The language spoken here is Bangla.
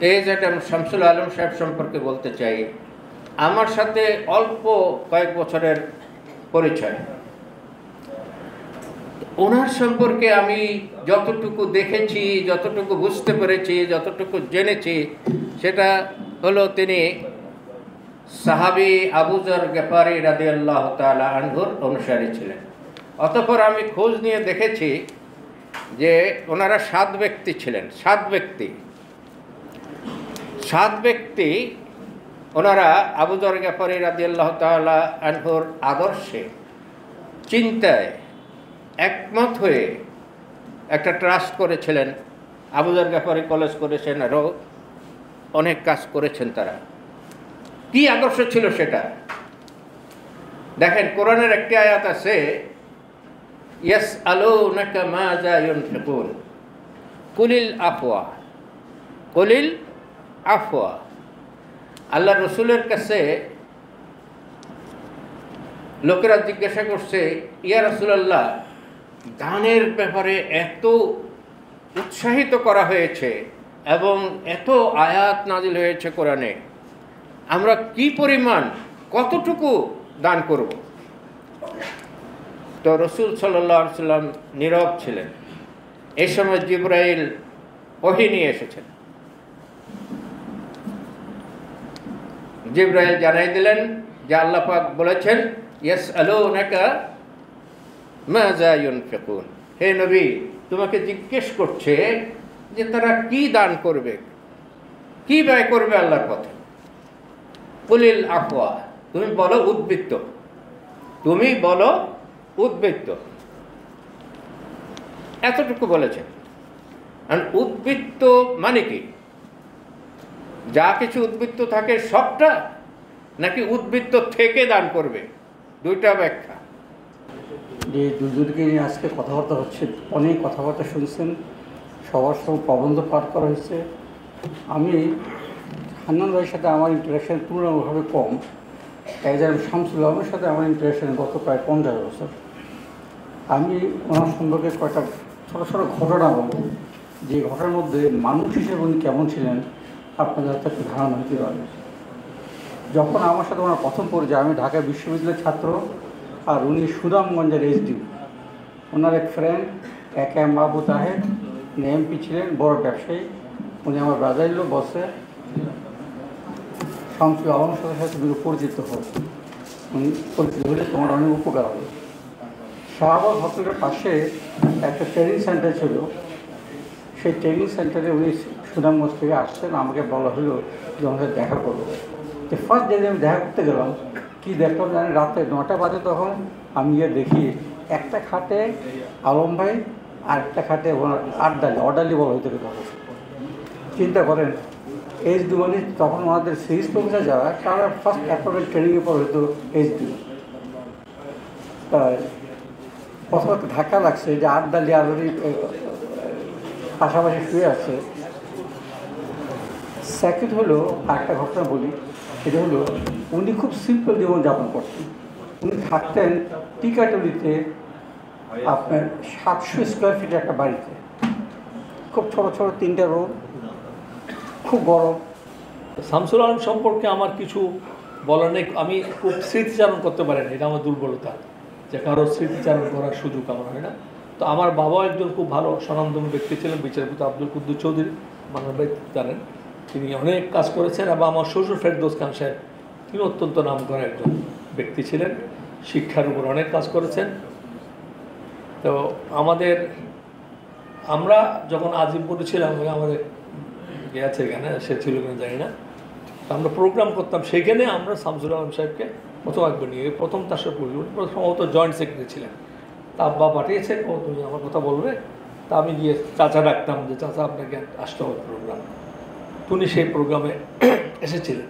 এই যেটা শামসুল আলম সাহেব সম্পর্কে বলতে চাই, আমার সাথে অল্প কয়েক বছরের পরিচয়। ওনার সম্পর্কে আমি যতটুকু দেখেছি, যতটুকু বুঝতে পেরেছি, যতটুকু জেনেছি, সেটা হলো তিনি সাহাবী আবু যর গেফারি রাদিয়াল্লাহু তাআলা আনহুর অনুসারী ছিলেন। অতঃপর আমি খোঁজ নিয়ে দেখেছি যে ওনারা 7 ব্যক্তি ছিলেন। 7 ব্যক্তি ওনারা আবু যর গেফারি রাদিয়াল্লাহু তাআলা আনহুর আদর্শে, চিন্তায় একমত হয়ে একটা ট্রাস্ট করেছিলেন। আবু যর গেফারি কলেজ করেছেন, আরও অনেক কাজ করেছেন তারা। কি আদর্শ ছিল সেটা দেখেন। কোরআনের একটি আয়াত আছে, ইয়াসআলুনাকা মাযা ইউনফিকুন কুলিল আফওয়া। আল্লাহ রসুলের কাছে লোকেরা জিজ্ঞাসা করছে, ইয়া রাসূলুল্লাহ, দানের ব্যাপারে এত উৎসাহিত করা হয়েছে এবং এত আয়াত নাজিল হয়েছে কোরআনে, আমরা কি পরিমাণ, কতটুকু দান করব? তো রসুল সাল্লাল্লাহু আলাইহি ওয়াসাল্লাম নীরব ছিলেন। এই সময় জিবরাইল ওহী নিয়ে এসেছেন। জিবরাইল জানাই দিলেন যে আল্লাহ পাক বলেছেন, ইয়াসআলুনাকা মাযা ইউনফিকুন। হে নবী, তোমাকে জিজ্ঞেস করছে যে তারা কি দান করবে, কি ব্যয় করবে আল্লাহর পথে। কুলিল আফওয়া, তুমি বলো উদ্বৃত্ত। এতটুকু বলেছেন। আর উদ্বৃত্ত মানে কি? যা কিছু উদ্বৃত্ত থাকে সবটা, নাকি উদ্বৃত্ত থেকে দান করবে? দুইটা ব্যাখ্যা। যে দুজনকে নিয়ে আজকে কথাবার্তা হচ্ছে, অনেক কথাবার্তা শুনছেন, সবার সঙ্গে প্রবন্ধ পাঠ করা হয়েছে। আমি হান্নান ভাইয়ের সাথে আমার ইন্টারাকশান তুলনামূলকভাবে কম। একজন শামসুল আলমের সাথে আমার ইন্টারাকশান গত প্রায় 50 বছর। আমি ওনার সম্পর্কে কয়েকটা ছোটো ছোটো ঘটনা বলব, যে ঘটনার মধ্যে মানুষ হিসেবে উনি কেমন ছিলেন আপনাদের হাতে একটু ধারণা হতে পারবে। যখন আমার সাথে ওনার প্রথম পরিচয়, আমি ঢাকা বিশ্ববিদ্যালয়ের ছাত্র আর উনি সুনামগঞ্জের এসডিও। ওনার এক ফ্রেন্ড এম আবু তাহের, উনি এমপি ছিলেন, বড় ব্যবসায়ী। উনি আমার ব্রাদার লোক বসে শামসুল আলমের সাথে পরিচিত হয়। উনি পরিচিত হলে তোমার অনেক উপকার হবে। শাহবাগ হোটেলের পাশে একটা ট্রেনিং সেন্টার ছিল। সেই ট্রেনিং সেন্টারে উনি সুনামগঞ্জ থেকে আসছেন। আমাকে বলা হলো যে আমাদের দেখা করবো। তো ফার্স্ট ডে আমি দেখা করতে গেলাম, কী দেখলাম জানি, রাত্রে 9টা বাজে। তখন আমি গিয়ে দেখি একটা খাটে আলম ভাই আর একটা খাটে ওনার অর্ডারলি বলা হইতে তখন। চিন্তা করেন, এইচডি মানে তখন ওনাদের সিরিজ প্রফেসর যারা, তারা ফার্স্ট অ্যাপয়েন্টমেন্ট ট্রেনিংয়ে পর হতো এইচডি। তাই প্রথমত ধাক্কা লাগছে যে আড্ডালি আলোরই পাশাপাশি শুয়ে আছে। সেকেন্ড হলো, আরেকটা ঘটনা বলি, সেটা হলো উনি খুব সিম্পল জীবনযাপন করতেন। উনি থাকতেন টিকাটুলিতে, আপনার 700 স্কোয়ার ফিটের একটা বাড়িতে, খুব ছোটো ছোটো 3টা রুম, খুব গরম। শামসুল আলম সম্পর্কে আমার কিছু বলার নেই। আমি খুব স্মৃতিচারণ করতে পারি না, এটা আমার দুর্বলতা, যে কারোর স্মৃতিচারণ করার সুযোগ আমার হয় না। তো আমার বাবাও একজন খুব ভালো স্বনামধন্য ব্যক্তি ছিলেন, বিচারপতি আব্দুল কুদ্দুস চৌধুরী, মানব ব্যক্তি জানেন, তিনি অনেক কাজ করেছেন। এবং আমার শ্বশুর ফেরদৌস খান সাহেব, তিনি অত্যন্ত নামকরা একজন ব্যক্তি ছিলেন, শিক্ষার উপর অনেক কাজ করেছেন। তো আমরা যখন আজিমপুরে ছিলাম, আমাদের আছে এখানে, সে ছিল কিনা জানি না, আমরা প্রোগ্রাম করতাম সেখানে। আমরা শামসুল আলম সাহেবকে প্রথম একবার নিয়ে, প্রথম তার সাথে সম্ভবত জয়েন্ট সেক্রেটারি ছিলেন। তা আব্বা পাঠিয়েছেন, ও তুমি আমার কথা বলবে। তা আমি গিয়ে চাচা ডাকতাম যে চাচা আপনাকে আসতে হবে প্রোগ্রাম। উনি সেই প্রোগ্রামে এসেছিলেন।